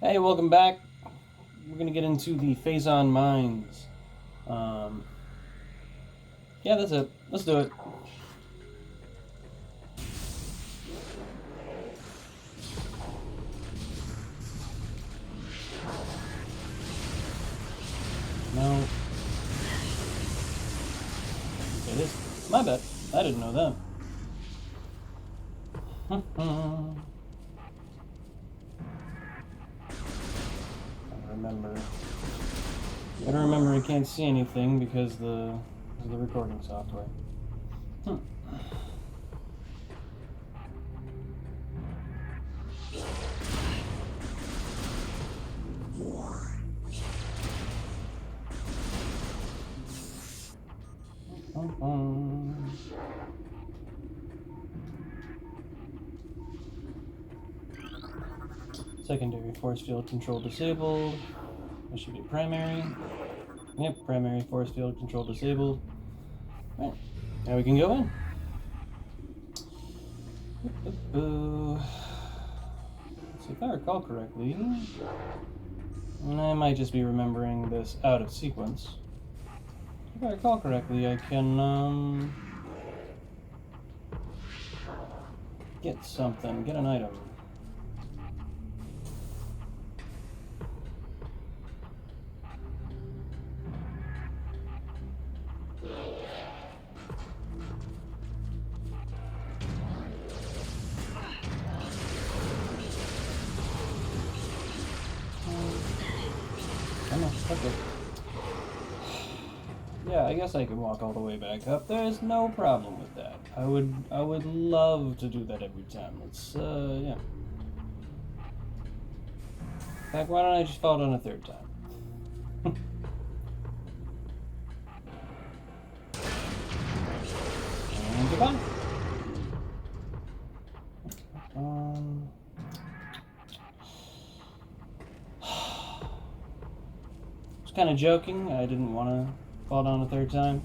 Hey, welcome back. We're gonna get into the Phazon Mines. Um, yeah, that's it. Let's do it. No, it is. My bad. I didn't know that. I remember. Gotta remember I can't see anything because of the recording software. Hmm. Secondary force field control disabled. That should be primary. Yep, primary force field control disabled. Right, now we can go in. So if I recall correctly, and I might just be remembering this out of sequence. If I recall correctly, I can get something, get an item. Come on, okay. Yeah, I guess I can walk all the way back up. There's no problem with that. I would love to do that every time. It's yeah. In fact, why don't I just fall down a third time? And goodbye. Um, was kind of joking. I didn't want to fall down a third time.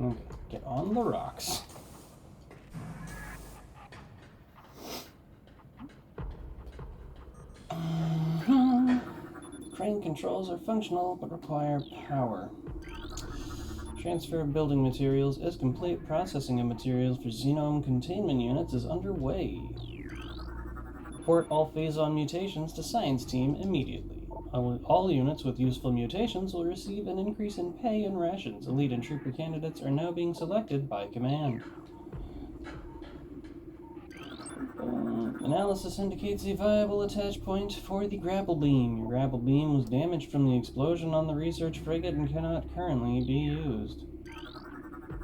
Okay, get on the rocks. Crane controls are functional but require power. Transfer of building materials is complete. Processing of materials for Xenome containment units is underway. Report all Phazon mutations to Science Team immediately. All units with useful mutations will receive an increase in pay and rations. Elite and trooper candidates are now being selected by command. Analysis indicates a viable attach point for the grapple beam. Your grapple beam was damaged from the explosion on the research frigate and cannot currently be used.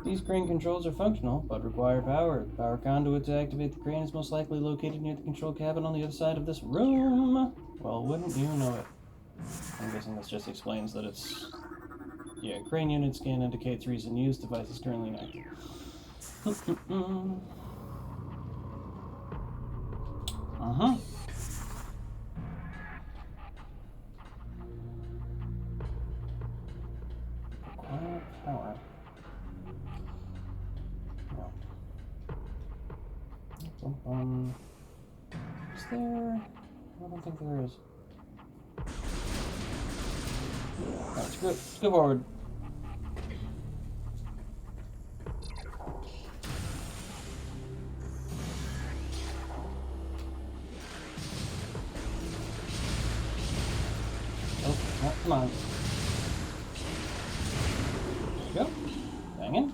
These crane controls are functional, but require power. The power conduit to activate the crane is most likely located near the control cabin on the other side of this room. Well, wouldn't you know it? I'm guessing this just explains that it's... Yeah, crane unit scan indicates recent use. Device is currently inactive. Uh-huh. Require power. No. Is there... I don't think there is. Alright, screw it. Let's go forward. Oh, come on. There you go. Dang it.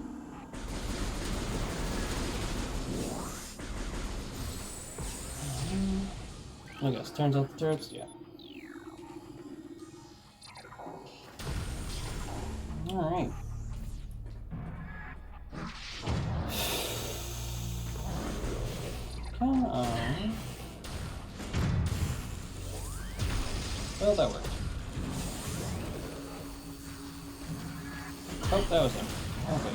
I guess turns out the turrets, yeah. Alright. Come on. Well, that worked. Oh, that was him. Okay,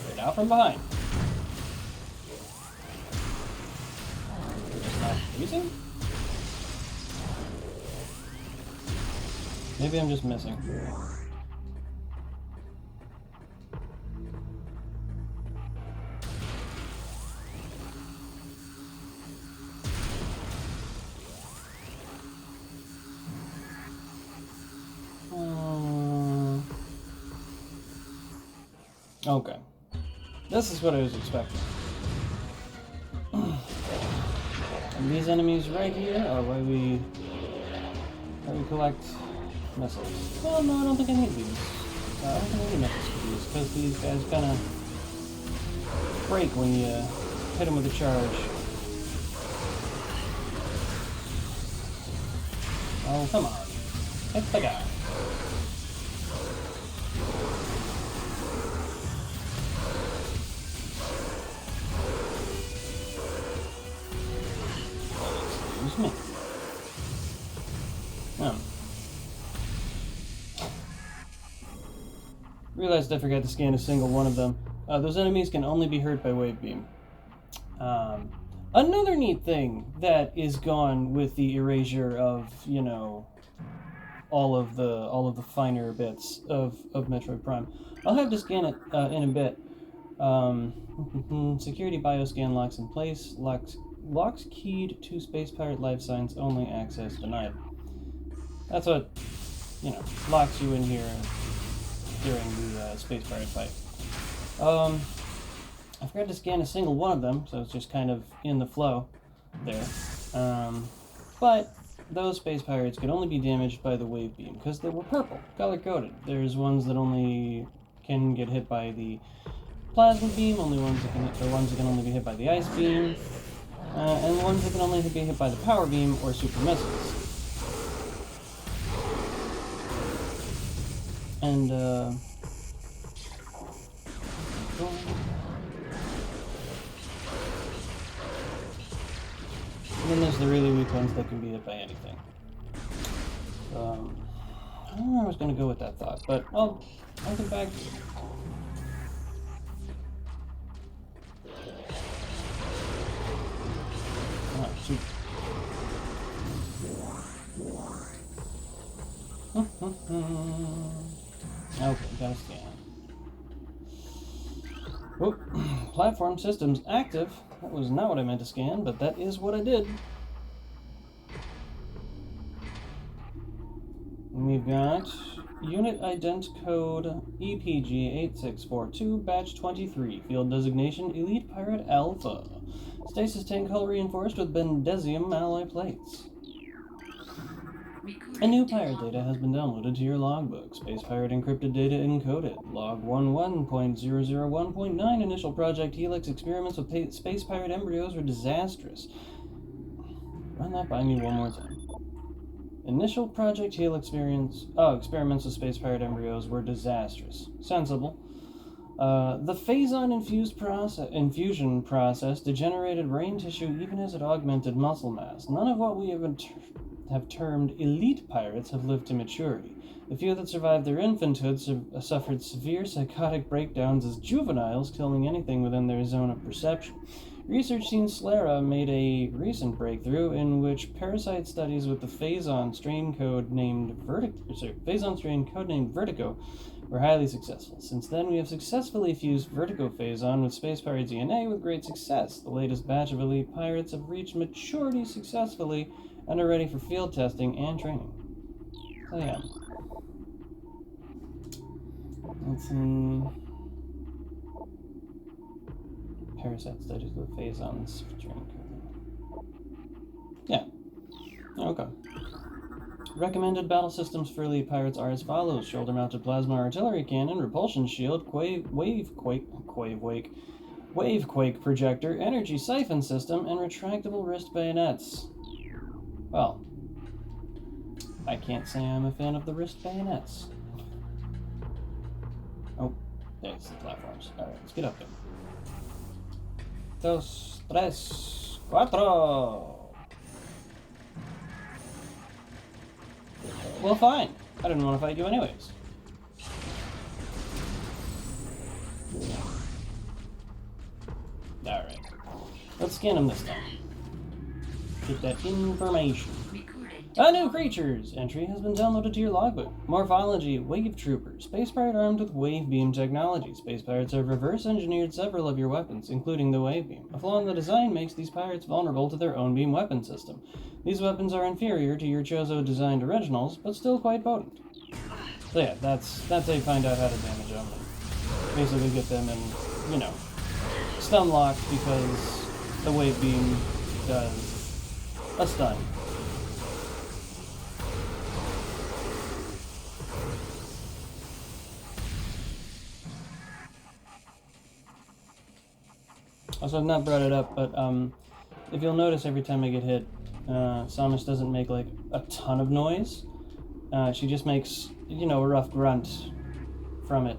right out from behind. Just not using? Maybe I'm just missing. Okay. This is what I was expecting. And these enemies right here are where we collect missiles. Well, no, I don't think I need these. I don't think I need missiles for these, because these guys kind of break when you hit them with a charge. Oh, come on. Hit the guy. Excuse me. Realized I forgot to scan a single one of them. Those enemies can only be hurt by wave beam. Another neat thing that is gone with the erasure of, you know, all of the finer bits of Metroid Prime. I'll have to scan it in a bit. Security bioscan locks in place. Locks keyed to Space Pirate life signs only. Access denied. That's what, you know, locks you in here during the Space Pirate fight. I forgot to scan a single one of them, so it's just kind of in the flow there. But those Space Pirates could only be damaged by the wave beam because they were purple, color-coded. There's ones that only can get hit by the plasma beam, ones that can only be hit by the ice beam, and ones that can only be hit by the power beam or super missiles. And, and then there's the really weak ones that can be hit by anything. I don't know where I was going to go with that thought, but I'll get back to it. Oh, shoot. Okay, gotta scan. Oh, platform systems active. That was not what I meant to scan, but that is what I did. And we've got unit ident code EPG8642, batch 23, field designation Elite Pirate Alpha. Stasis tank hull reinforced with bendesium alloy plates. A new pirate data has been downloaded to your logbook. Space Pirate encrypted data encoded. Log 11.001.9 initial Project Helix experiments with Space Pirate embryos were disastrous. Run that by me one more time. Initial Project Helix experiments with Space Pirate embryos were disastrous. Sensible. The phazon infusion process degenerated brain tissue even as it augmented muscle mass. None of what we have termed elite pirates have lived to maturity. The few that survived their infanthood suffered severe psychotic breakdowns as juveniles, killing anything within their zone of perception. Research team Slera made a recent breakthrough in which parasite studies with the phazon strain codenamed Vertigo were highly successful. Since then, we have successfully fused Vertigo phazon with Space Pirate DNA with great success. The latest batch of elite pirates have reached maturity successfully and are ready for field testing and training. So yeah. Let's see. Parasite studies with phazons. Yeah. Okay. Recommended battle systems for elite pirates are as follows: shoulder-mounted plasma artillery cannon, repulsion shield, wavequake projector, energy siphon system, and retractable wrist bayonets. Well, I can't say I'm a fan of the wrist bayonets. Oh, there's the platforms. Alright, let's get up there. 2, 3, 4. Well, fine. I didn't want to fight you anyways. Alright. Let's scan him this time. Get that information. A new creatures entry has been downloaded to your logbook. Morphology, Wave Troopers. Space pirate armed with wave beam technology. Space pirates have reverse engineered several of your weapons, including the wave beam. A flaw in the design makes these pirates vulnerable to their own beam weapon system. These weapons are inferior to your Chozo designed originals, but still quite potent. So yeah, that's how you find out how to damage them. And basically get them in, you know, stun locked because the wave beam does a stun. Also, I've not brought it up, but if you'll notice, every time I get hit, Samus doesn't make like a ton of noise. She just makes, you know, a rough grunt from it.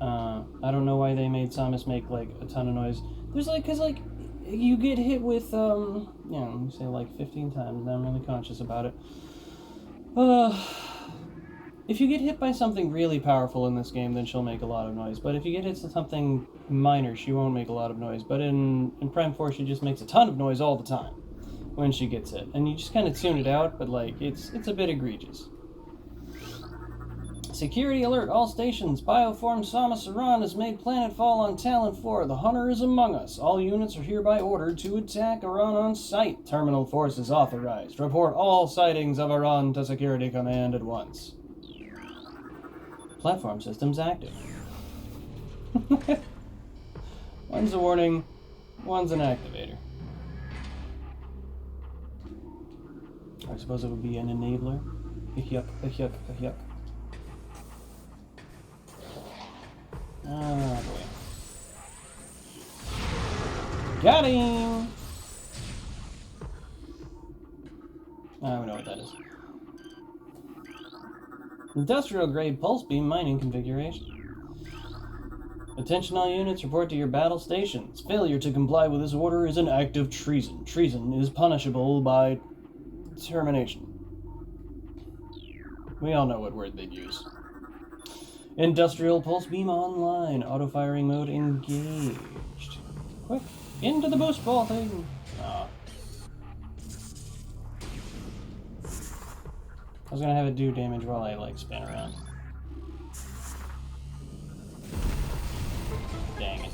I don't know why they made Samus make like a ton of noise. There's like, cause like you get hit with, you know, let me say like 15 times. Now I'm really conscious about it. If you get hit by something really powerful in this game, then she'll make a lot of noise. But if you get hit to something minor, she won't make a lot of noise. But in Prime 4, she just makes a ton of noise all the time when she gets hit. And you just kind of tune it out, but like it's a bit egregious. Security alert, all stations. Bioform Samus Aran has made planetfall on Talon 4. The Hunter is among us. All units are hereby ordered to attack Aran on sight. Terminal force is authorized. Report all sightings of Aran to Security Command at once. Platform systems active. One's a warning, one's an activator. I suppose it would be an enabler. Yuck, yuck, yuck. Ah, boy. Got him! I don't know what that is. Industrial grade pulse beam mining configuration. Attention all units, report to your battle stations. Failure to comply with this order is an act of treason. Treason is punishable by termination. We all know what word they'd use. Industrial pulse beam online. Auto firing mode engaged. Quick, into the boost ball thing. Ah. I was gonna have it do damage while I like spin around. Dang it.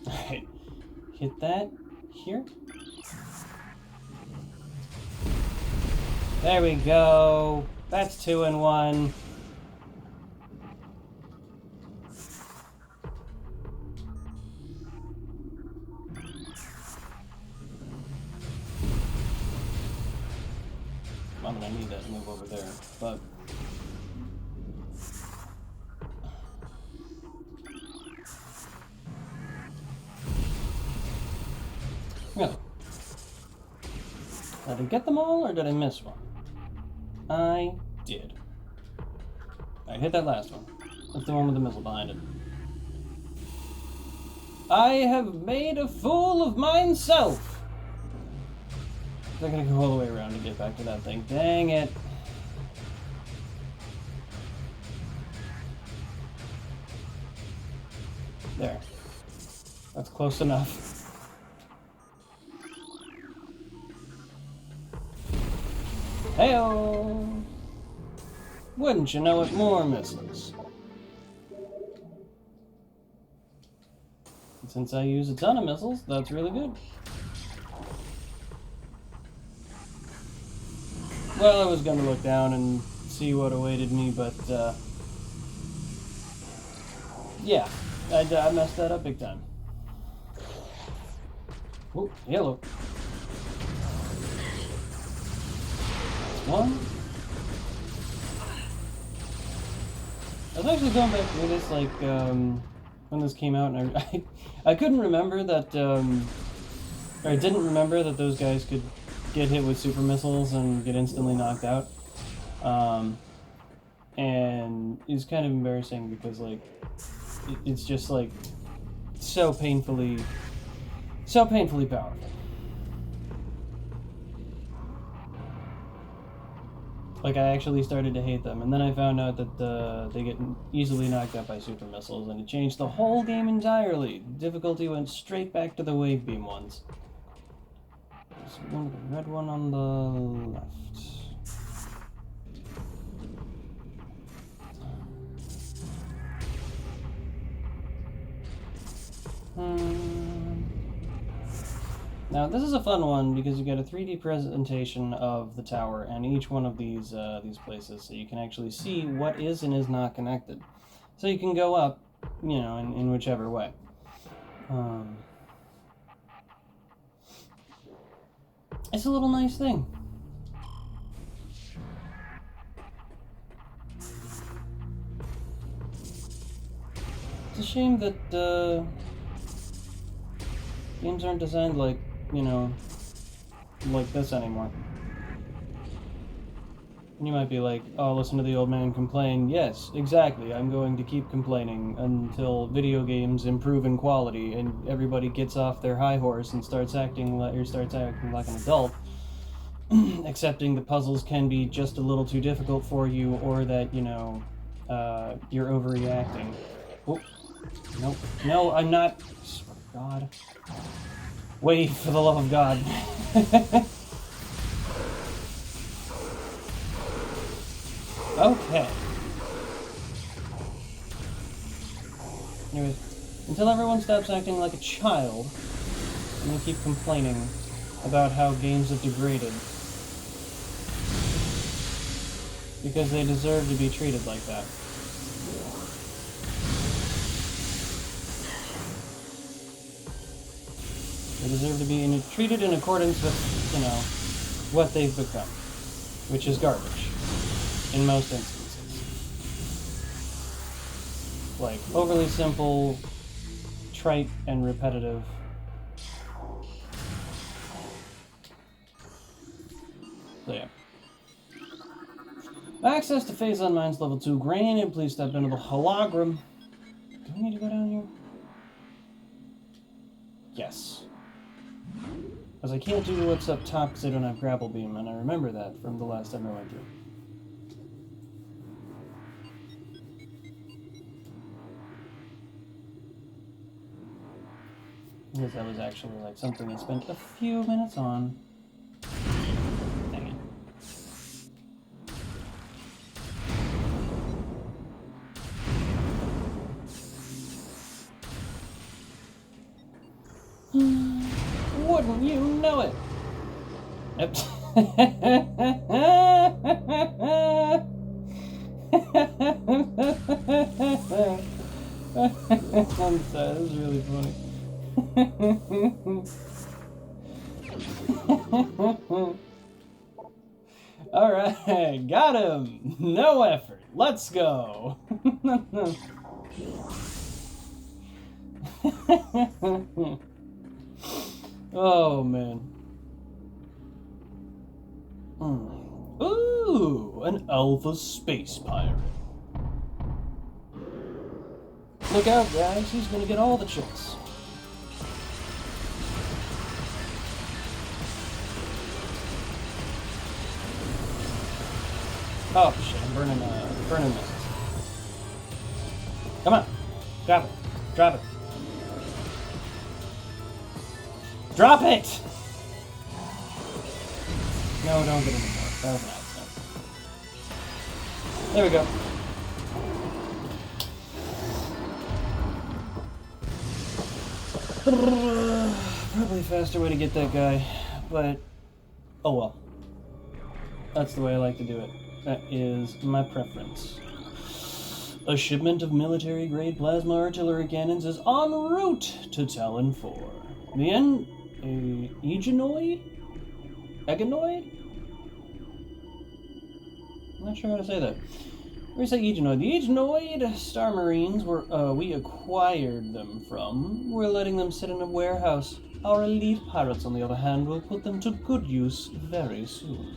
Alright. Hit that here. There we go. That's 2 in 1. I'm gonna need that to move over there, but yeah. Did I get them all, or did I miss one? I did. I hit that last one. That's the one with the missile behind it. I have made a fool of myself! They're gonna go all the way around to get back to that thing. Dang it. There. That's close enough. Hey-oh! Wouldn't you know it, more missiles. And since I use a ton of missiles, that's really good. Well, I was gonna look down and see what awaited me, but, yeah, I messed that up big time. Oh, yellow. That's one. I was actually going back through this, like, when this came out, and I couldn't remember that, or I didn't remember that those guys could get hit with super missiles and get instantly knocked out. And it's kind of embarrassing because, like, it's just, like, so painfully powerful. Like, I actually started to hate them, and then I found out that they get easily knocked out by super missiles, and it changed the whole game entirely. The difficulty went straight back to the wave beam ones. So we're going to the red one on the left. Now this is a fun one because you get a 3D presentation of the tower and each one of these places, so you can actually see what is and is not connected. So you can go up, you know, in whichever way. It's a little nice thing. It's a shame that games aren't designed like, you know, like this anymore. You might be like, oh, listen to the old man complain. Yes, exactly. I'm going to keep complaining until video games improve in quality and everybody gets off their high horse and starts acting like an adult, accepting that puzzles can be just a little too difficult for you, or that, you know, you're overreacting. Oh, no, I'm not. Swear to God. Wait, for the love of God. Okay. Anyways, until everyone stops acting like a child, I'm gonna keep complaining about how games have degraded. Because they deserve to be treated like that. They deserve to be treated in accordance with, you know, what they've become. Which is garbage. In most instances. Like, overly simple, trite, and repetitive. So yeah. Access to Phazon Mines level 2 granted. Please step into the hologram. Do we need to go down here? Yes. Because I can't do what's up top because I don't have grapple beam, and I remember that from the last time I went through. Because that was actually like something I spent a few minutes on. Dang it. Wouldn't you know it? Yep. I'm sorry, that was really funny. Alright, got him! No effort. Let's go! Oh, man. Ooh, an alpha space pirate. Look out, guys. He's gonna get all the chicks. Oh, shit. I'm burning missiles. Come on. Drop it. Drop it. Drop it! No, don't get in the door. That was an accident. There we go. Probably a faster way to get that guy, but oh well. That's the way I like to do it. That is my preference. A shipment of military-grade plasma artillery cannons is en route to Talon 4. The Eganoid? Eganoid? I'm not sure how to say that. We're gonna say Eganoid. The Eganoid Star Marines we acquired them from. We're letting them sit in a warehouse. Our elite pirates, on the other hand, will put them to good use very soon.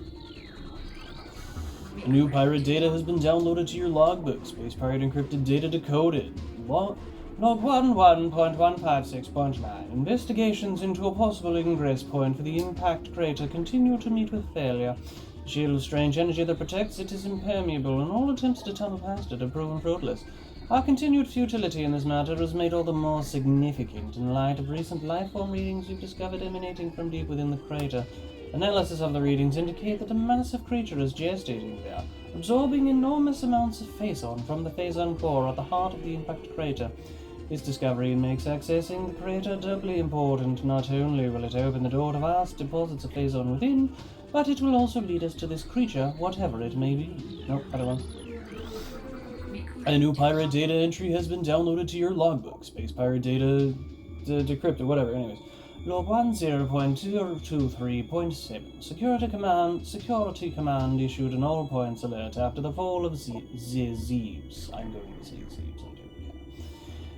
New pirate data has been downloaded to your logbook. Space pirate encrypted data decoded. Log 11.156.9. Investigations into a possible ingress point for the impact crater continue to meet with failure. Shield of strange energy that protects it is impermeable, and all attempts to tunnel past it have proven fruitless. Our continued futility in this matter is made all the more significant in light of recent life-form readings we've discovered emanating from deep within the crater. Analysis of the readings indicate that a massive creature is gestating there, absorbing enormous amounts of phazon from the phazon core at the heart of the impact crater. This discovery makes accessing the crater doubly important. Not only will it open the door to vast deposits of phazon within, but it will also lead us to this creature, whatever it may be. Nope, other one. A new pirate data entry has been downloaded to your logbook. Space pirate data decrypted, whatever, anyways. Log 10.023.7. Security command issued an all points alert after the fall of Zebes. I'm going to say Zebes, I don't care.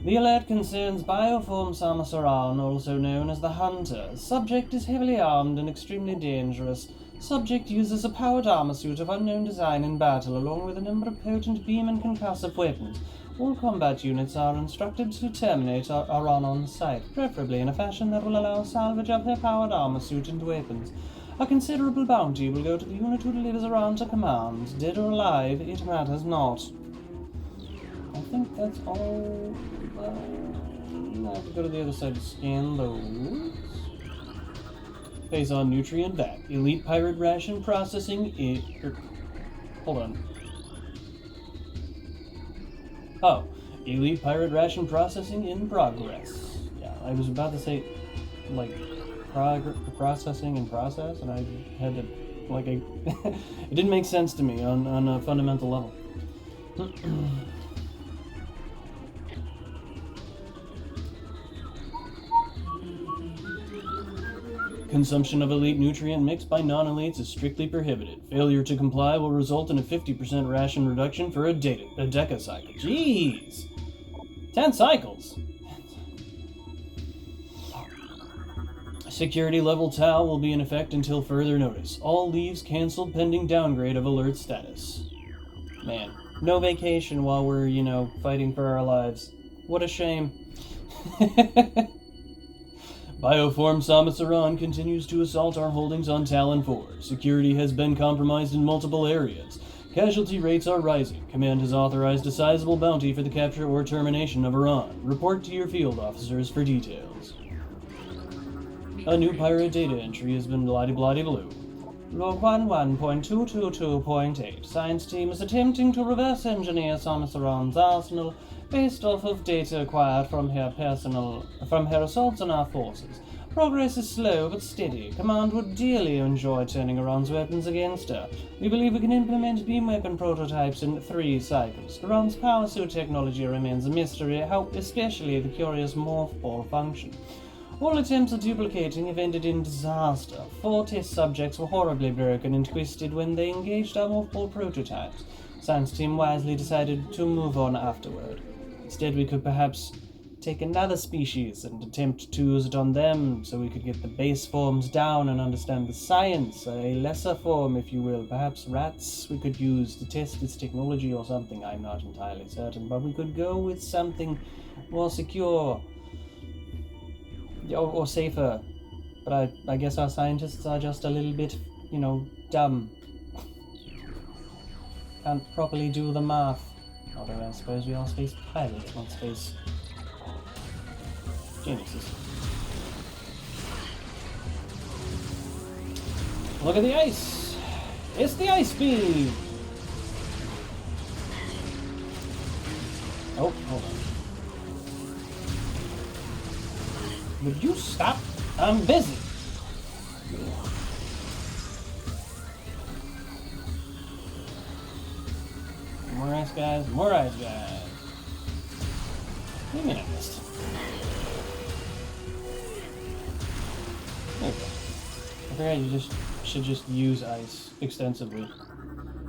The alert concerns Bioform Samasaran, also known as the Hunter. Subject is heavily armed and extremely dangerous. Subject uses a powered armor suit of unknown design in battle, along with a number of potent beam and concussive weapons. All combat units are instructed to terminate Aran on sight, preferably in a fashion that will allow salvage of their powered armor suit and weapons. A considerable bounty will go to the unit who delivers Aran to command. Dead or alive, it matters not. I think that's all. I have to go to the other side to scan those. Phazon nutrient back. Elite pirate ration processing hold on. Oh, elite pirate ration processing in progress. Yeah, I was about to say, like, processing in process, and I had to, like, it didn't make sense to me on a fundamental level. Consumption of elite nutrient mix by non-elites is strictly prohibited. Failure to comply will result in a 50% ration reduction for a decacycle. Jeez! 10 cycles! Security level Tau will be in effect until further notice. All leaves cancelled pending downgrade of alert status. Man, no vacation while we're, fighting for our lives. What a shame. Bioform Samasaran continues to assault our holdings on Talon 4. Security has been compromised in multiple areas. Casualty rates are rising. Command has authorized a sizable bounty for the capture or termination of Iran. Report to your field officers for details. A new pirate data entry has been bloody-bloody-blue. Log 11.222.8. Science team is attempting to reverse engineer Samasaran's arsenal based off of data acquired from her assaults on our forces. Progress is slow but steady. Command would dearly enjoy turning Iran's weapons against her. We believe we can implement beam weapon prototypes in 3 cycles. Iran's power suit technology remains a mystery, especially the curious morph ball function. All attempts at duplicating have ended in disaster. 4 test subjects were horribly broken and twisted when they engaged our morph ball prototypes. Science team wisely decided to move on afterward. Instead, we could perhaps take another species and attempt to use it on them so we could get the base forms down and understand the science, a lesser form, if you will. Perhaps rats we could use to test its technology or something. I'm not entirely certain, but we could go with something more secure or safer. But I guess our scientists are just a little bit, dumb. Can't properly do the math. Although I suppose we are space pilots, not space geniuses. Look at the ice! It's the ice beam! Oh, hold on. Would you stop? I'm busy! More ice guys, more ice guys. What do you mean I missed? There we go. I forgot you should just use ice extensively.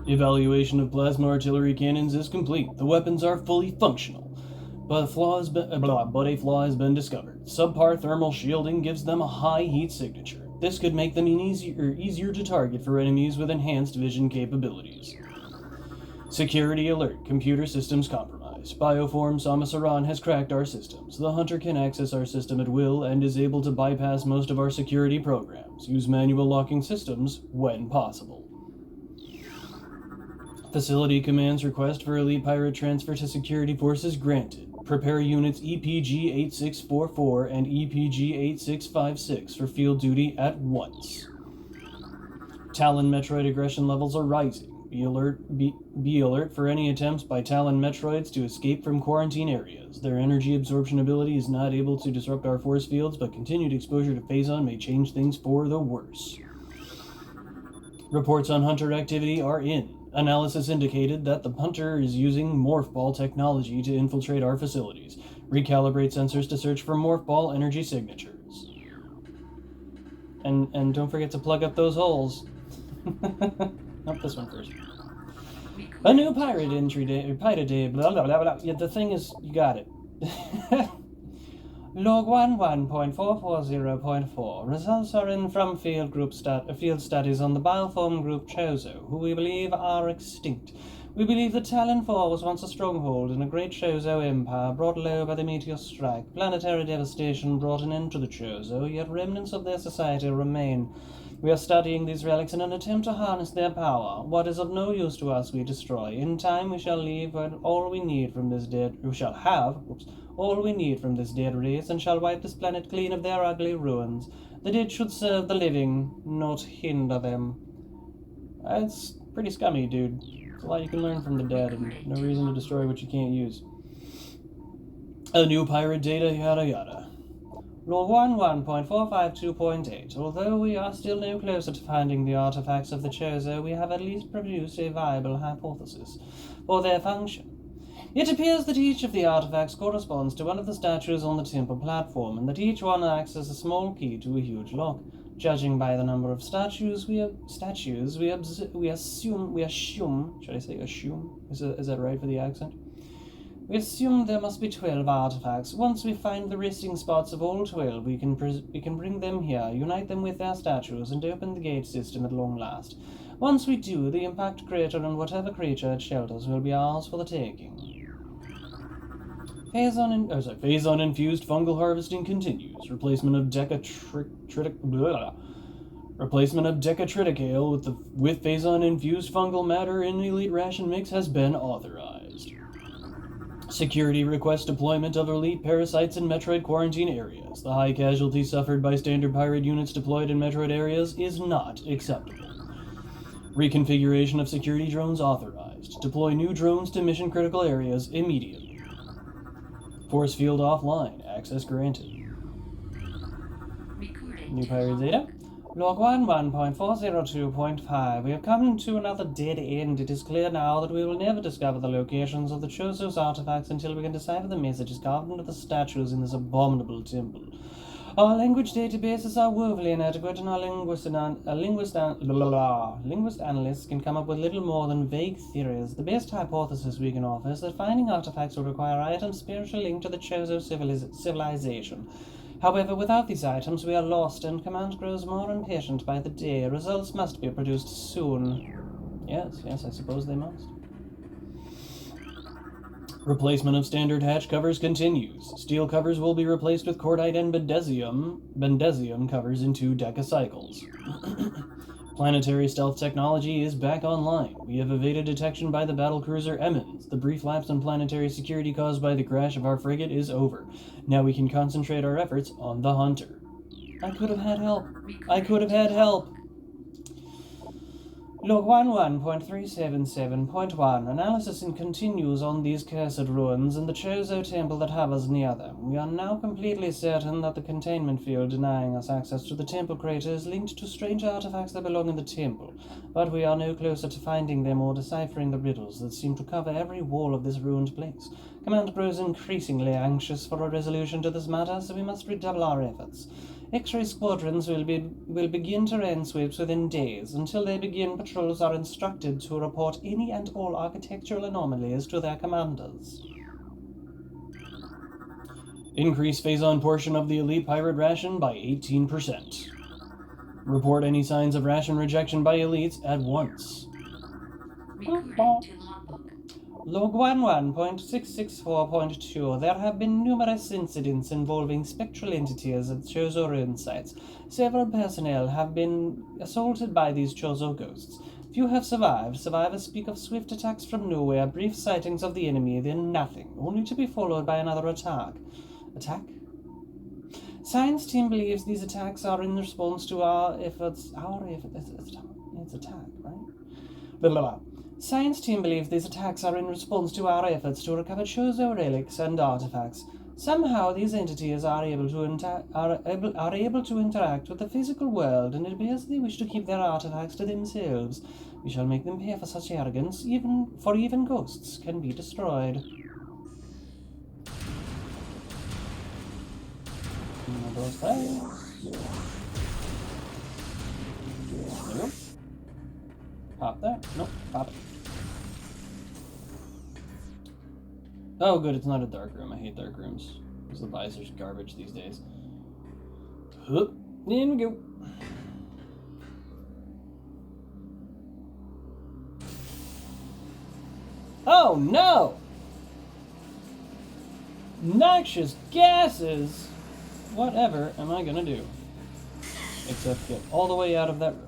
Evaluation of plasma artillery cannons is complete. The weapons are fully functional. But a flaw has been discovered. Subpar thermal shielding gives them a high heat signature. This could make them easier to target for enemies with enhanced vision capabilities. Security alert. Computer systems compromised. Bioform Samasaran has cracked our systems. The Hunter can access our system at will and is able to bypass most of our security programs. Use manual locking systems when possible. Facility Command's request for elite pirate transfer to security forces granted. Prepare units EPG-8644 and EPG-8656 for field duty at once. Talon Metroid aggression levels are rising. Be alert for any attempts by Talon Metroids to escape from quarantine areas. Their energy absorption ability is not able to disrupt our force fields, but continued exposure to Phazon may change things for the worse. Reports on Hunter activity are in. Analysis indicated that the Hunter is using Morph Ball technology to infiltrate our facilities. Recalibrate sensors to search for Morph Ball energy signatures. And don't forget to plug up those holes. Not this one first. A new pirate entry day, pirate day, blah blah blah blah. Yeah, the thing is, you got it. Log 11.440.4. Results are in from field studies on the bioform group Chozo, who we believe are extinct. We believe that Talon 4 was once a stronghold in a great Chozo empire, brought low by the meteor strike. Planetary devastation brought an end to the Chozo, yet remnants of their society remain. We are studying these relics in an attempt to harness their power. What is of no use to us we destroy. In time we shall leave all we need from this dead race, and shall wipe this planet clean of their ugly ruins. The dead should serve the living, not hinder them. It's pretty scummy, dude. There's a lot you can learn from the dead, and no reason to destroy what you can't use. A new pirate data, yada yada. Log 11.452.8. Although we are still no closer to finding the artifacts of the Chozo, we have at least produced a viable hypothesis for their function. It appears that each of the artifacts corresponds to one of the statues on the temple platform, and that each one acts as a small key to a huge lock. Judging by the number of statues, we assume. Should I say assume? Is that right for the accent? We assume there must be 12 artifacts. Once we find the resting spots of all 12, we can bring them here, unite them with their statues, and open the gate system at long last. Once we do, the impact crater and whatever creature it shelters will be ours for the taking. Phazon-infused fungal harvesting continues. Replacement of decatriticale with Phazon-infused fungal matter in elite ration mix has been authorized. Security request deployment of elite parasites in Metroid quarantine areas. The high casualties suffered by standard pirate units deployed in Metroid areas is not acceptable. Reconfiguration of security drones authorized. Deploy new drones to mission-critical areas immediately. Force field offline. Access granted. New pirate data. Log 11.402.5. We have come to another dead end. It is clear now that we will never discover the locations of the Chozo's artifacts until we can decipher the messages carved into the statues in this abominable temple. Our language databases are woefully inadequate, and our linguist analysts can come up with little more than vague theories. The best hypothesis we can offer is that finding artifacts will require items spiritually linked to the Chozo civilization. However, without these items, we are lost, and Command grows more impatient by the day. Results must be produced soon. Yes, I suppose they must. Replacement of standard hatch covers continues. Steel covers will be replaced with cordite and bendesium covers in 2 decacycles. Planetary stealth technology is back online. We have evaded detection by the battlecruiser Emmons. The brief lapse in planetary security caused by the crash of our frigate is over. Now we can concentrate our efforts on the Hunter. I could have had help. Log 11.377.1. Analysis continues on these cursed ruins and the Chozo temple that hovers near them. We are now completely certain that the containment field denying us access to the temple crater is linked to strange artifacts that belong in the temple, but we are no closer to finding them or deciphering the riddles that seem to cover every wall of this ruined place. Command grows increasingly anxious for a resolution to this matter, so we must redouble our efforts. X-ray squadrons will begin terrain sweeps within days. Until they begin, patrols are instructed to report any and all architectural anomalies to their commanders. Increase Phazon portion of the elite pirate ration by 18%. Report any signs of ration rejection by elites at once. Log 11.664.2. There have been numerous incidents involving spectral entities at Chozo ruin sites. Several personnel have been assaulted by these Chozo ghosts. Few have survived. Survivors speak of swift attacks from nowhere, brief sightings of the enemy, then nothing, only to be followed by another attack. Attack? Science team believes these attacks are in response to our efforts. It's attack, right? Blah, blah, blah. Science team believes these attacks are in response to our efforts to recover Chozo relics and artifacts. Somehow these entities are able to interact with the physical world, and it appears they wish to keep their artifacts to themselves. We shall make them pay for such arrogance, even ghosts can be destroyed. Those things. There we go. Pop that. Nope, pop it. Oh, good, it's not a dark room. I hate dark rooms. Because the visor's garbage these days. Hup, in we go. Oh, no! Noxious gases! Whatever am I gonna do? Except get all the way out of that room.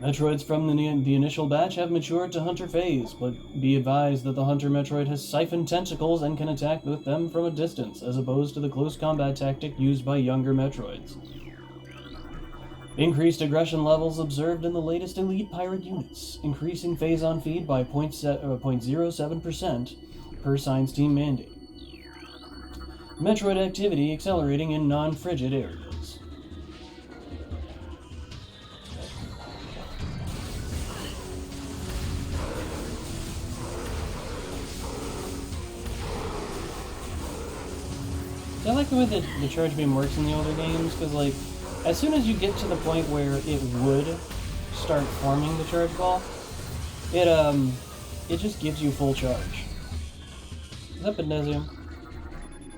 Metroids from the initial batch have matured to Hunter phase, but be advised that the Hunter Metroid has siphoned tentacles and can attack with them from a distance, as opposed to the close combat tactic used by younger Metroids. Increased aggression levels observed in the latest Elite Pirate units, increasing phase-on feed by 0.07% per Science Team mandate. Metroid activity accelerating in non-frigid areas. I like the way that the charge beam works in the older games, because, like, as soon as you get to the point where it would start forming the charge ball, it just gives you full charge. Is that Bendezium?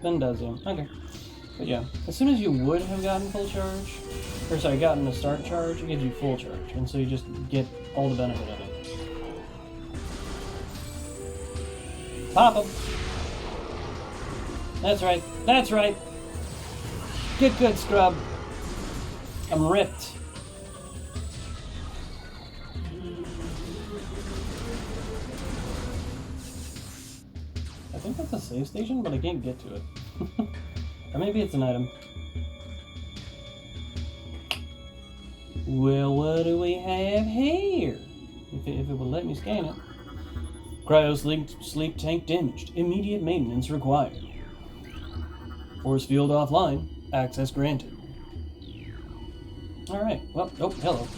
Bendezium, okay. But yeah, as soon as you would have gotten full charge, or sorry, gotten a start charge, it gives you full charge, and so you just get all the benefit of it. Pop 'em! That's right. That's right. Get good, scrub. I'm ripped. I think that's a save station, but I can't get to it. Or maybe it's an item. Well, what do we have here? If it will let me scan it. Cryo sleep tank damaged. Immediate maintenance required. Force field offline. Access granted. Alright, well, oh, hello.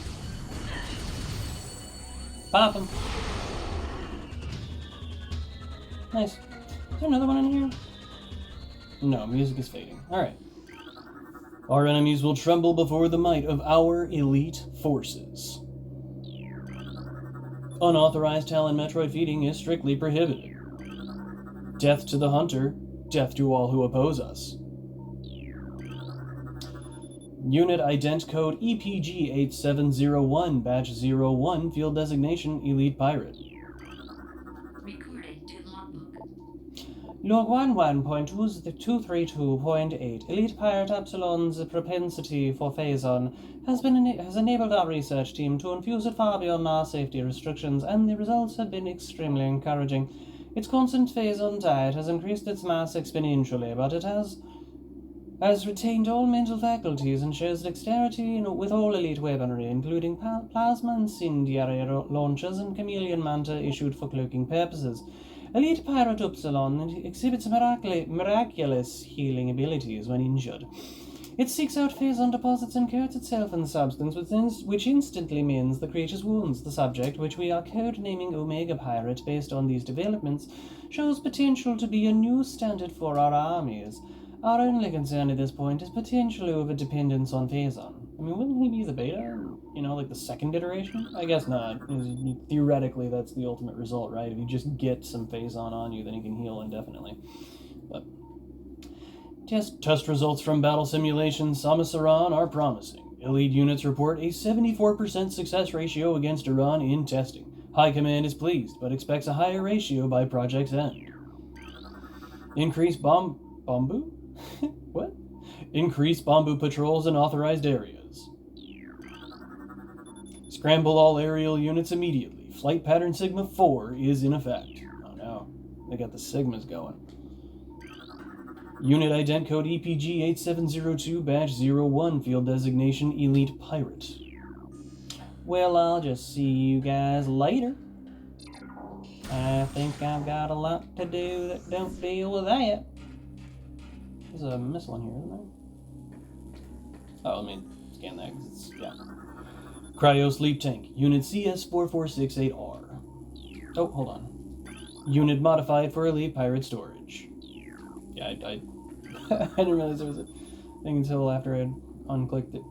Pop him. Nice. Is there another one in here? No, music is fading. Alright. Our enemies will tremble before the might of our elite forces. Unauthorized Talon Metroid feeding is strictly prohibited. Death to the hunter. Death to all who oppose us. Unit ident code EPG8701, batch 01, field designation Elite Pirate. Recording to Log logbook. 11.232.8. Elite Pirate Epsilon's propensity for phase-on has enabled our research team to infuse it far beyond our safety restrictions, and the results have been extremely encouraging. Its constant phase-on diet has increased its mass exponentially, but it has retained all mental faculties and shows dexterity with all elite weaponry, including plasma incendiary launchers and chameleon manta issued for cloaking purposes. Elite Pirate Upsilon exhibits miraculous healing abilities when injured. It seeks out phase-on deposits and coats itself in the substance, which instantly mends the creature's wounds. The subject, which we are code-naming Omega Pirate based on these developments, shows potential to be a new standard for our armies. Our only concern at this point is potentially over-dependence on phase-on. I mean, wouldn't he be the beta? You know, like the second iteration? I guess not. Theoretically, that's the ultimate result, right? If you just get some phase-on you, then you can heal indefinitely. But test results from battle simulation Samasaran are promising. Elite units report a 74% success ratio against Iran in testing. High Command is pleased, but expects a higher ratio by project's end. Increased Bombu? What? Increased Bombu patrols in authorized areas. Scramble all aerial units immediately. Flight pattern Sigma 4 is in effect. Oh no, they got the Sigmas going. Unit ident code EPG 8702-01, field designation Elite Pirate. Well, I'll just see you guys later. I think I've got a lot to do that don't deal with that. There's a missile in here, isn't there? Oh, let me scan that because it's, yeah. Cryo Sleep Tank, Unit CS4468R. Oh, hold on. Unit modified for Elite Pirate Storage. Yeah, I didn't realize there was a thing until after I had unclicked it.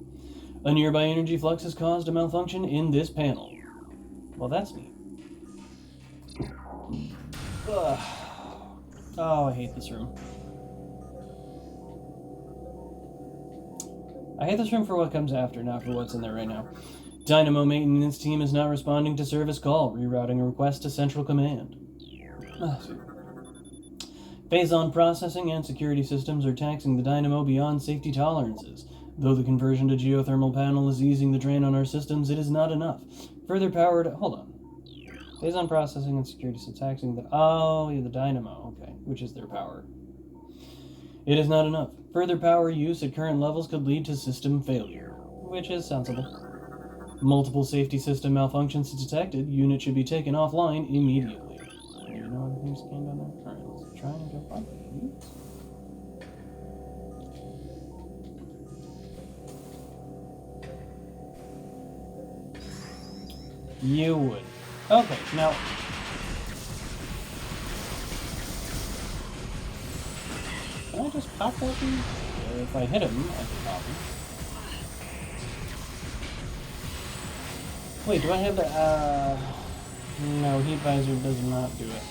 A nearby energy flux has caused a malfunction in this panel. Well, that's neat. Ugh. Oh, I hate this room. I hate this room for what comes after, not for what's in there right now. Dynamo maintenance team is not responding to service call, rerouting a request to central command. Phase-on processing and security systems are taxing the dynamo beyond safety tolerances. Though the conversion to geothermal panel is easing the drain on our systems, it is not enough. Further power to... Hold on. Phase-on processing and security systems taxing the... Oh, yeah, the dynamo. Okay, which is their power. It is not enough. Further power use at current levels could lead to system failure, which is sensible. Multiple safety system malfunctions detected. Unit should be taken offline immediately. You know everything's scanned on there? Alright, let's try and jump on. You would. Okay, now... Can I just pop that thing? If I hit him, I can pop him. Wait, do I have the, no, heat visor does not do it.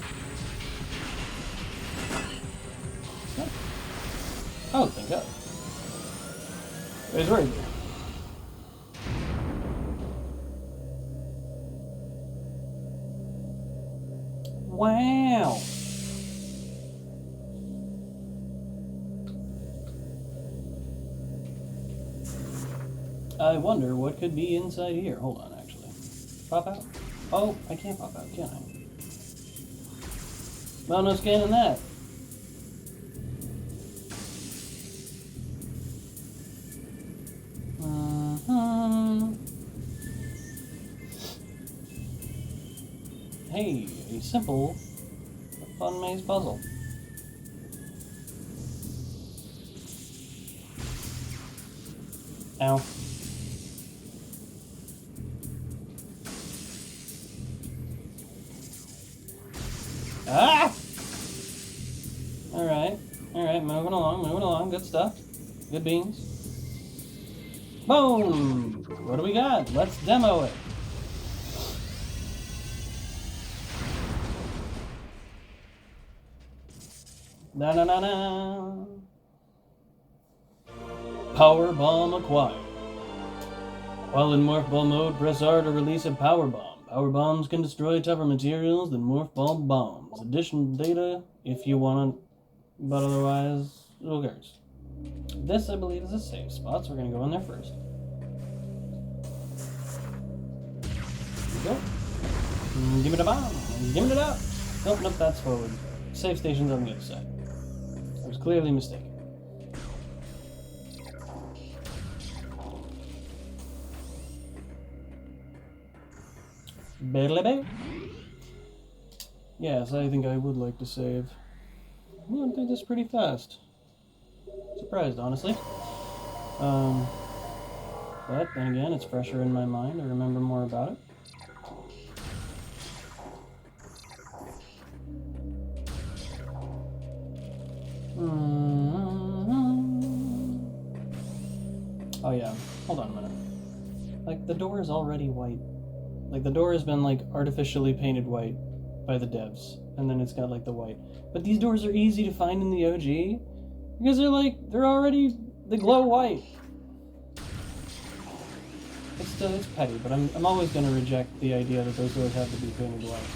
Oh, thank God. I was worried there. Wow! I wonder what could be inside here. Hold on, actually. Pop out? Oh, I can't pop out, can I? Well, no scanning that. Hey, a simple, fun maze puzzle. Ow. Ah! Alright, moving along, good stuff. Good beans. Boom! What do we got? Let's demo it. Na-na-na-na! Power Bomb acquired. While in Morph Ball mode, press R to release a Power Bomb. Power Bombs can destroy tougher materials than Morph Ball bombs. Additional data if you want, but otherwise, who cares? This, I believe, is a safe spot, so we're going to go in there first. Here we go. Give it a bomb. Give it up. Nope, that's forward. Safe station's on the other side. I was clearly mistaken. Yes, I think I would like to save. I'm going through this pretty fast. Surprised, honestly. But then again, it's fresher in my mind. I remember more about it. Oh yeah, hold on a minute. Like, the door is already white. Like, the door has been, like, artificially painted white by the devs, and then it's got, like, the white. But these doors are easy to find in the OG, because they glow white. It's petty, but I'm always going to reject the idea that those doors have to be painted white.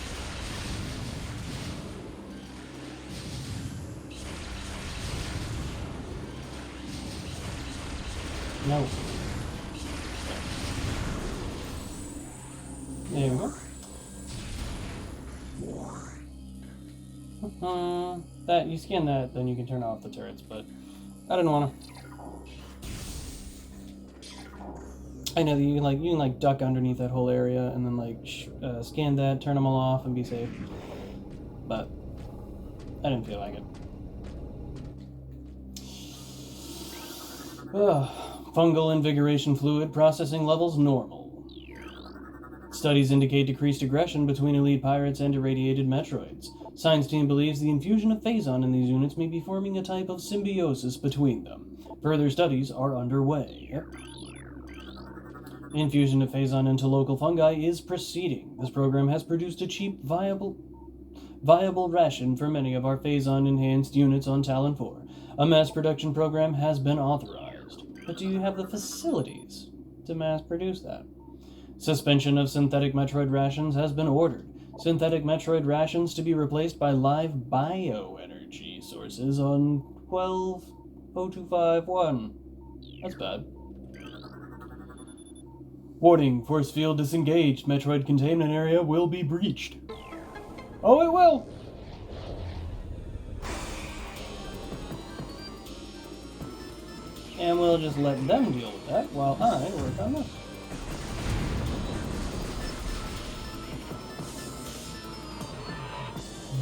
No. There we go. That you scan that, then you can turn off the turrets. But I didn't want to. I know that you can duck underneath that whole area and then scan that, turn them all off, and be safe. But I didn't feel like it. Fungal invigoration fluid processing levels normal. Studies indicate decreased aggression between elite pirates and irradiated Metroids. Science team believes the infusion of phazon in these units may be forming a type of symbiosis between them. Further studies are underway. Infusion of phazon into local fungi is proceeding. This program has produced a cheap, viable ration for many of our phazon-enhanced units on Talon 4. A mass production program has been authorized. But do you have the facilities to mass produce that? Suspension of synthetic Metroid rations has been ordered. Synthetic Metroid rations to be replaced by live bioenergy sources on 120251. That's bad. Warning, force field disengaged. Metroid containment area will be breached. Oh, it will! And we'll just let them deal with that while I work on this.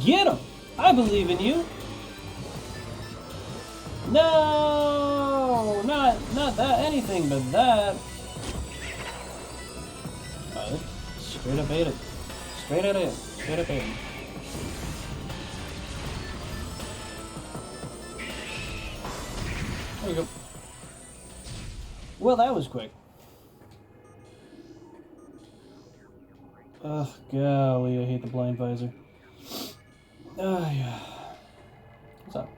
Get him! I believe in you! No! Not that, anything but that. Straight up ate it. Straight up ate it. Straight up ate it. There we go. Well, that was quick. Ugh, golly, I hate the blind visor. Yeah. What's up?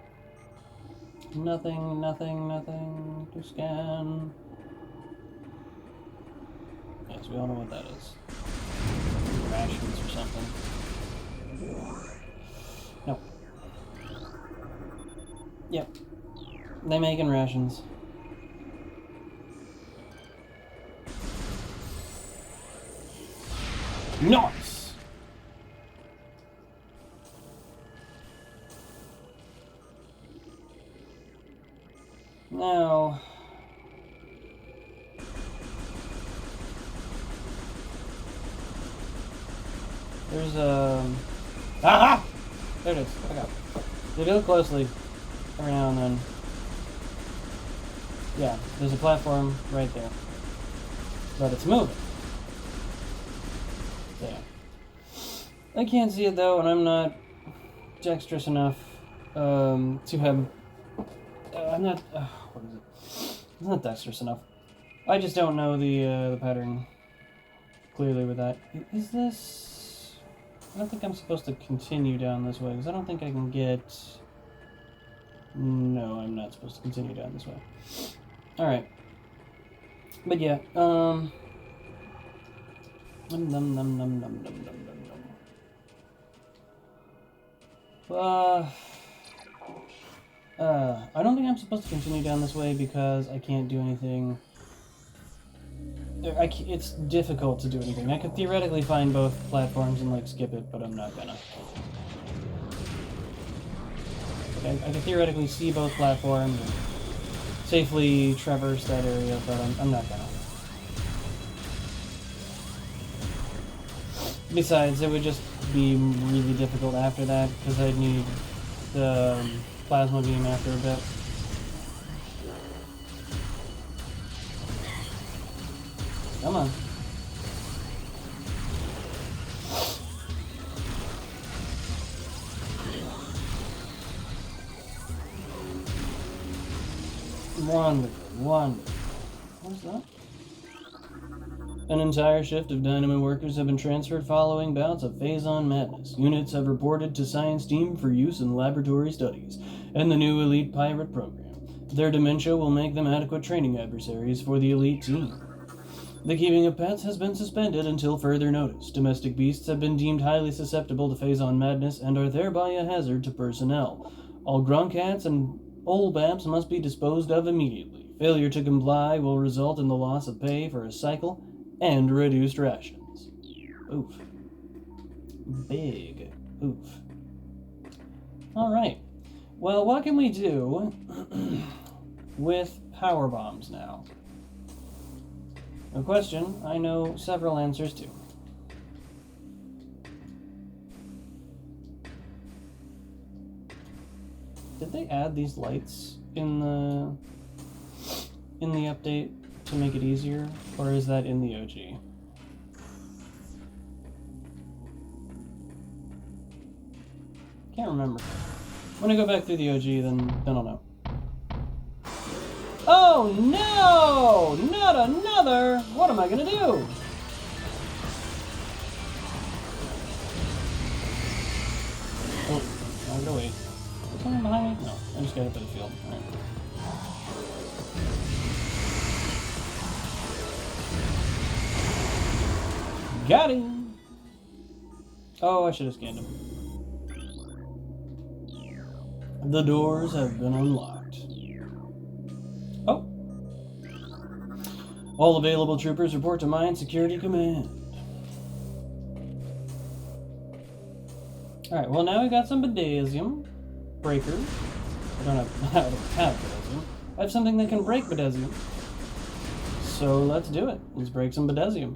Nothing to scan. Yes, we all know what that is. Rations or something. No. Yep. They making rations. Nice! Now... there's a... Aha! There it is. I got it. If you look closely, every now and then... yeah, there's a platform right there. But it's moving. Yeah. I can't see it though, and I'm not dexterous enough to have... I'm not... what is it? I'm not dexterous enough. I just don't know the pattern clearly with that. Is this... I don't think I'm supposed to continue down this way, because I don't think I can get... No, I'm not supposed to continue down this way. Alright. But yeah, I don't think I'm supposed to continue down this way because I can't do anything. It's difficult to do anything. I could theoretically find both platforms and skip it, but I'm not gonna. Okay, I could theoretically see both platforms and safely traverse that area, but I'm not gonna. Besides, it would just be really difficult after that, because I'd need the plasma beam after a bit. Come on. Wonderful, wonderful. What's that? An entire shift of Dynamo workers have been transferred following bouts of phazon madness. Units have reported to science team for use in laboratory studies and the new elite pirate program. Their dementia will make them adequate training adversaries for the elite team. The keeping of pets has been suspended until further notice. Domestic beasts have been deemed highly susceptible to phazon madness and are thereby a hazard to personnel. All Grunkcats and Olbaps must be disposed of immediately. Failure to comply will result in the loss of pay for a cycle and reduced rations. Oof. Big oof. Alright. Well, what can we do with power bombs now? A question I know several answers to. Did they add these lights in the update to make it easier, or is that in the OG? Can't remember. When I go back through the OG, then I'll know. Oh no! Not another! What am I gonna do? Oh, I'm gonna wait. Is someone behind me? No, I just got up in the field. Alright. Got him! Oh, I should have scanned him. The doors have been unlocked. Oh. All available troopers report to Mine Security Command. Alright, well now we got some Bedesium breakers. I don't have Bedesium. I have something that can break Bedesium. So let's do it. Let's break some Bedesium.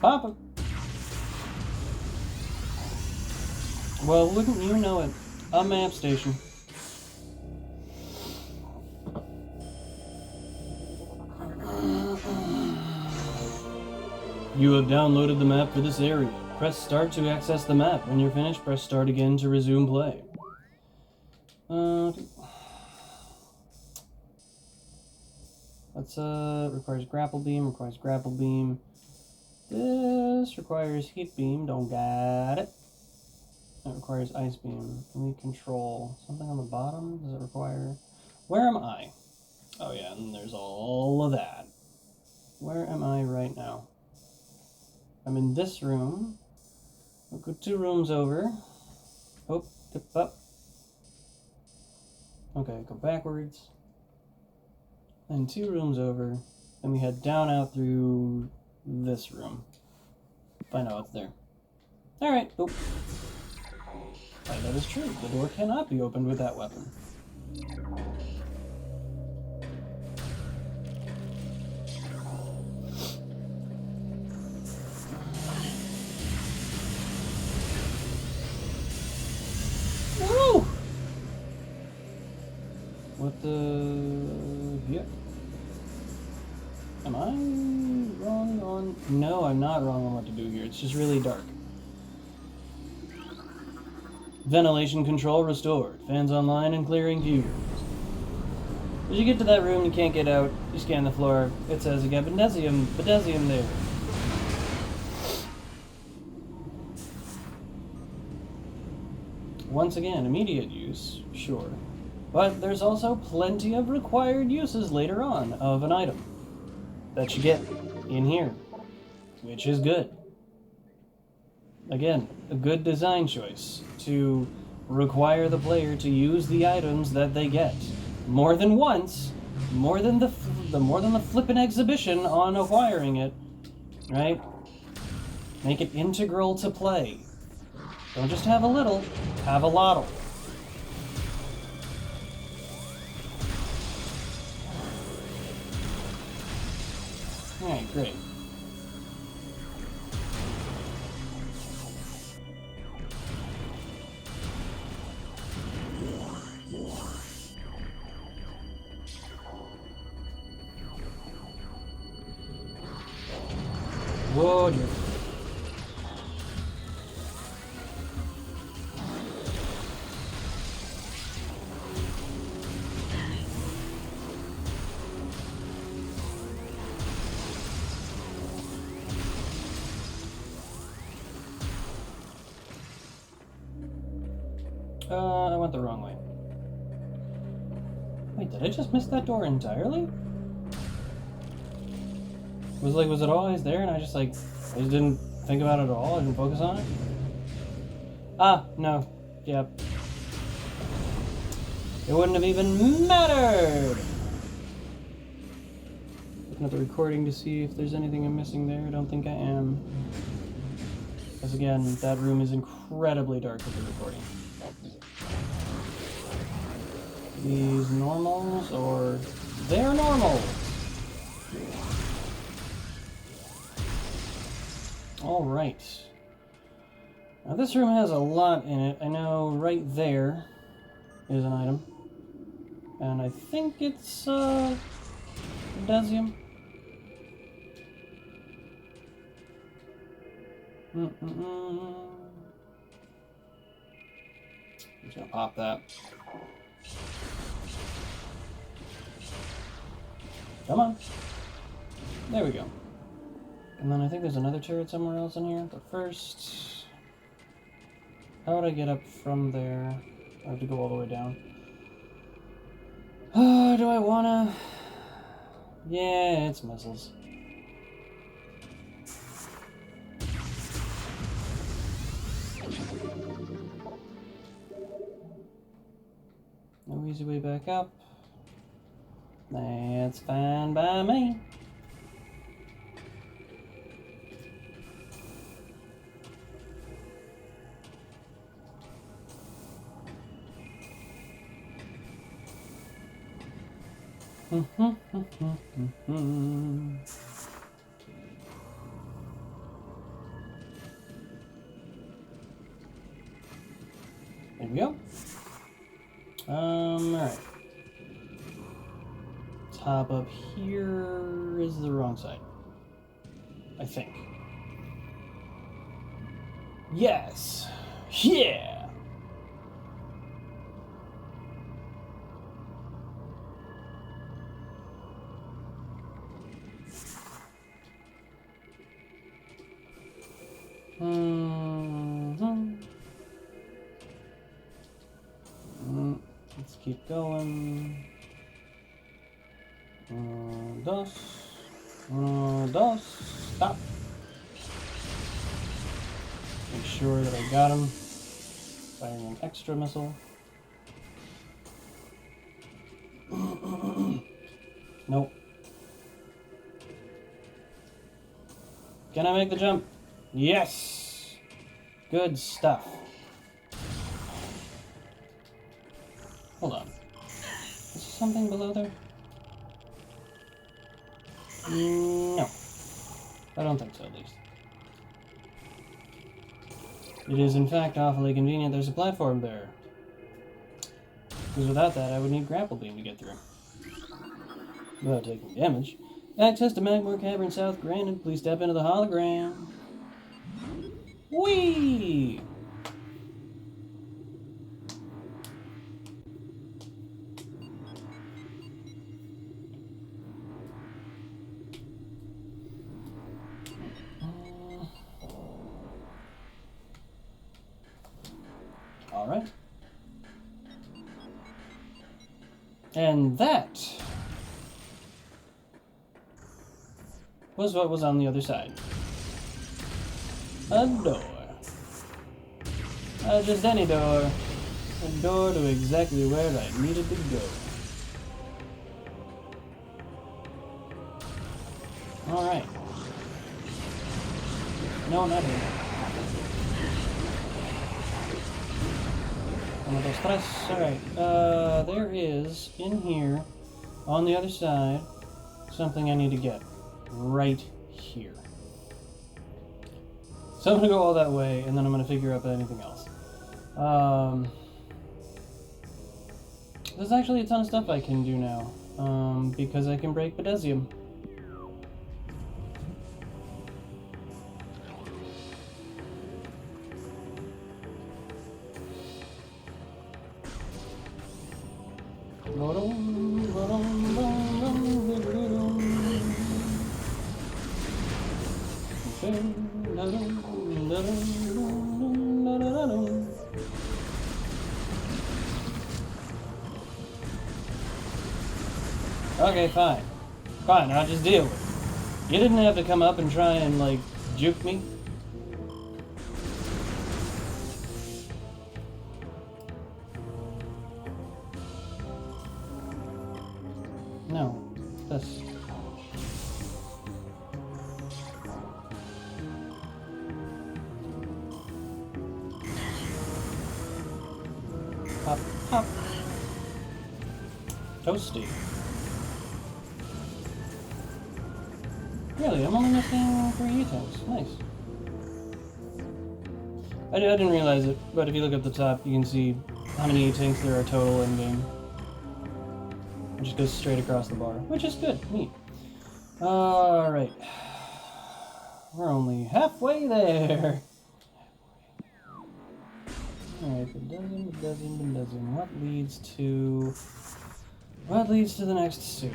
Papa. Well, wouldn't you know it? A map station. You have downloaded the map for this area. Press start to access the map. When you're finished, press start again to resume play. That's requires grapple beam. This requires heat beam, don't got it. It requires ice beam. Can we control something on the bottom? Does it require... Where am I? Oh yeah, and there's all of that. Where am I right now? I'm in this room. We'll go 2 rooms over. Oh, dip up. Okay, go backwards. And 2 rooms over. Then we head down out through this room. If I know it's there. Alright, oh. That is true. The door cannot be opened with that weapon. Woo! What the... Yeah. Am I wrong on... No, I'm not wrong on what to do here. It's just really dark. Ventilation control restored. Fans online and clearing views. As you get to that room, you can't get out. You scan the floor. It says you got Bedesium there. Once again, immediate use, sure. But there's also plenty of required uses later on of an item that you get in here, which is good. Again, a good design choice to require the player to use the items that they get more than once, more than the flippin' exhibition on acquiring it, right? Make it integral to play. Don't just have a little, have a lot. Alright, great. Whoa, dear. I went the wrong way. Wait, did I just miss that door entirely? Was it always there and I just didn't think about it at all? I didn't focus on it? Ah, no. Yep. It wouldn't have even mattered! looking at the recording to see if there's anything I'm missing there. I don't think I am. Because again, that room is incredibly dark with the recording. These normals, or they're normal. Alright. Now this room has a lot in it. I know right there is an item. And I think it's, potassium. I'm just gonna pop that. Come on. There we go. And then I think there's another turret somewhere else in here. But first, how would I get up from there? I have to go all the way down. Oh, do I wanna? Yeah, it's missiles. No easy way back up. That's fine by me. There we go. Alright. Top up here is the wrong side. I think. Yes! Yeah! Let's keep going. Dos. Stop. Make sure that I got him. Firing an extra missile. Nope. Can I make the jump? Yes! Good stuff. Hold on. Is there something below there? No. I don't think so, at least. It is, in fact, awfully convenient there's a platform there. Because without that, I would need grapple beam to get through. Without taking damage. Access to Magmore Cavern South granted. Please step into the hologram. Whee! Alright. And that was what was on the other side. A door. Just any door. A door to exactly where I needed to go. Alright. No, not here. Alright, there is, in here, on the other side, something I need to get. Right here. So I'm going to go all that way, and then I'm going to figure out anything else. There's actually a ton of stuff I can do now, because I can break potassium. Okay, fine. Fine, I'll just deal with it. You didn't have to come up and try and, like, juke me. No. This. Hop. Toasty. Really, I'm only missing 3 E-tanks. Nice. I didn't realize it, but if you look at the top, you can see how many E-tanks there are total in-game. It just goes straight across the bar, which is good. Neat. Alright. We're only halfway there. Alright, Bendezium. What leads to the next suit?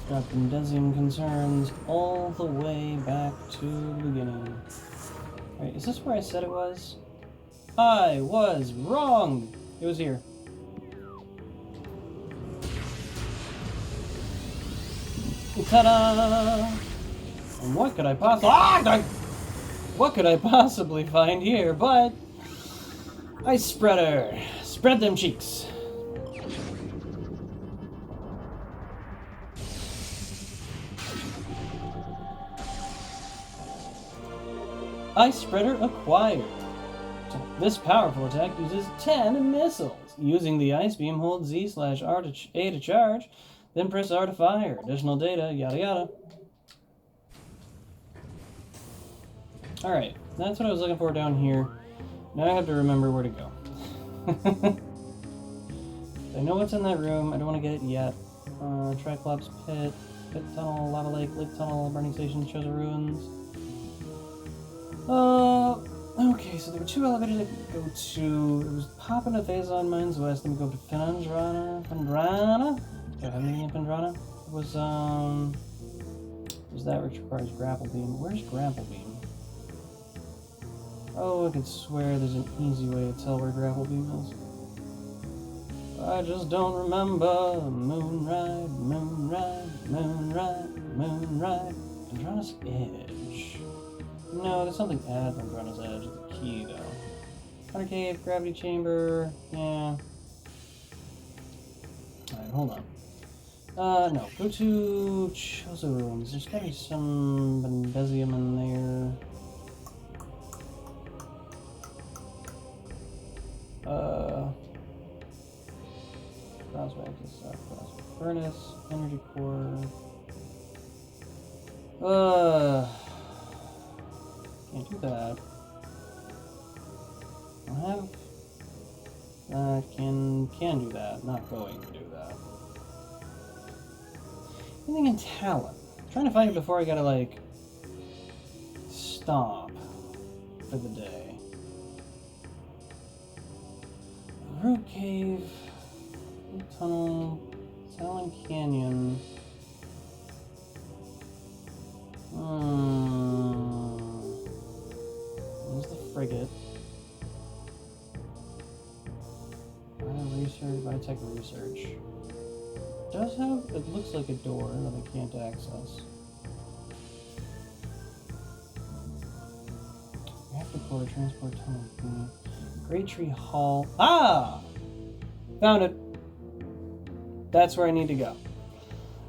Got Bendezium concerns all the way back to the beginning. Alright, is this where I said it was? I was wrong! It was here. Ta-da! And what could I possibly find here but Ice Spreader? Spread them cheeks. Ice Spreader acquired. This powerful attack uses 10 missiles. Using the Ice Beam, hold Z/A to charge, then press R to fire. Additional data, yada yada. Alright, that's what I was looking for down here. Now I have to remember where to go. I know what's in that room. I don't want to get it yet. Triclops Pit, Pit Tunnel, Lava Lake, Lake Tunnel, Burning Station, Chosen Ruins. Okay, so there were 2 elevators I could go to. It was popping to Phazon Mines West, then we go to Pendrana. Do I have anything in Pendrana? It was that which requires Grapple Beam. Where's Grapple Beam? Oh, I could swear there's an easy way to tell where Grapple Beam is. I just don't remember. Moonride. Pendrana's Edge. No, there's something at Pendrana's Edge. It's a key, though. Hunter Cave, Gravity Chamber. Yeah. Alright, hold on. No. Go to Chozo Ruins. There's gotta be some Bendezium in there. Crossback to South Furnace, Energy Core. Can't do that. I have can do that. Not going to do that. Anything in Talon? I'm trying to find it before I gotta like stop for the day. Root Cave, Tunnel, Talon Canyon. There's the frigate. Biotech Research. Does have, it looks like a door that I can't access. Reactor core, transport tunnel. Great Tree Hall. Ah! Found it. That's where I need to go.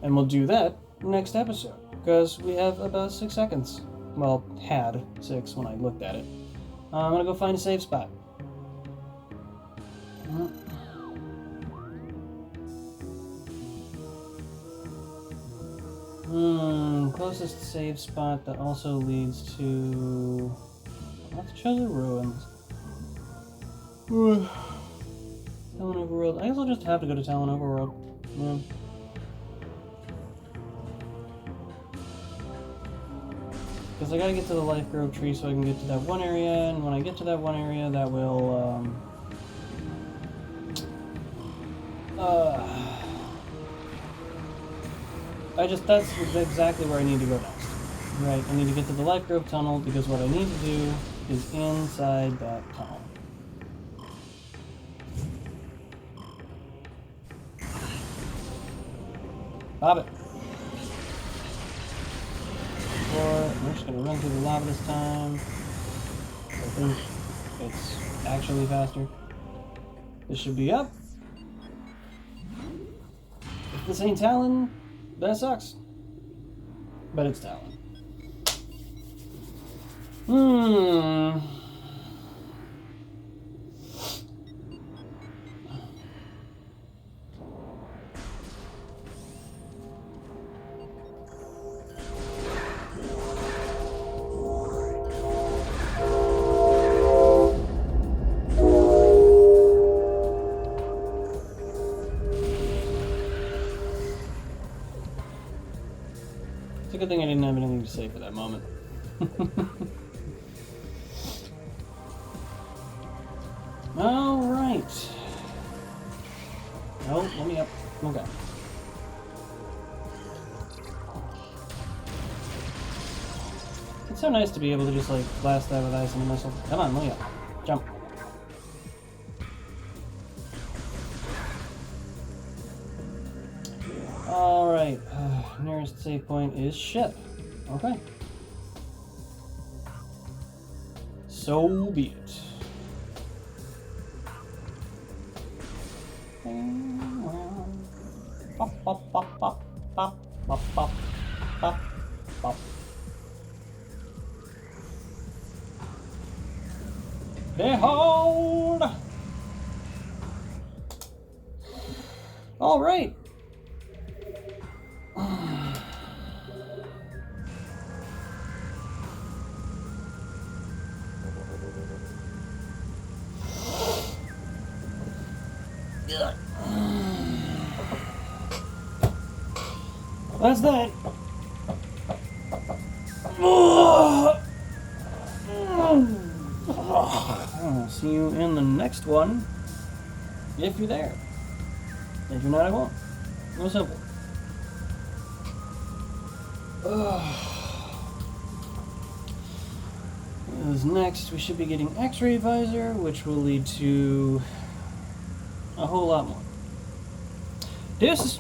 And we'll do that next episode. Because we have about 6 seconds. Well, had 6 when I looked at it. I'm gonna go find a safe spot. Closest save spot that also leads to... Let's Chozo Ruins. Talon Overworld. I guess I'll just have to go to Talon Overworld. Yeah. Because I gotta get to the Life Grove tree so I can get to that one area, and when I get to that one area, that will, that's exactly where I need to go next. Right, I need to get to the Life Grove tunnel, because what I need to do is inside that tunnel. Pop it. Or we're just gonna run through the lava this time. I think it's actually faster. This should be up. If this ain't Talon, that sucks. But it's Talon. It's a good thing I didn't have anything to say for that moment. Alright. Oh, let me up. Okay. It's so nice to be able to just like blast that with ice and a missile. Come on, let me up. Jump. Alright. Nearest save point is ship. Okay. So be it. Pop, pop, pop, pop, pop, pop, pop, pop, pop. Behold! All right. That's that. I'll see you in the next one, if you're there. If you're not, I won't. Real simple. As next, we should be getting X-ray visor, which will lead to a whole lot more. Deuces!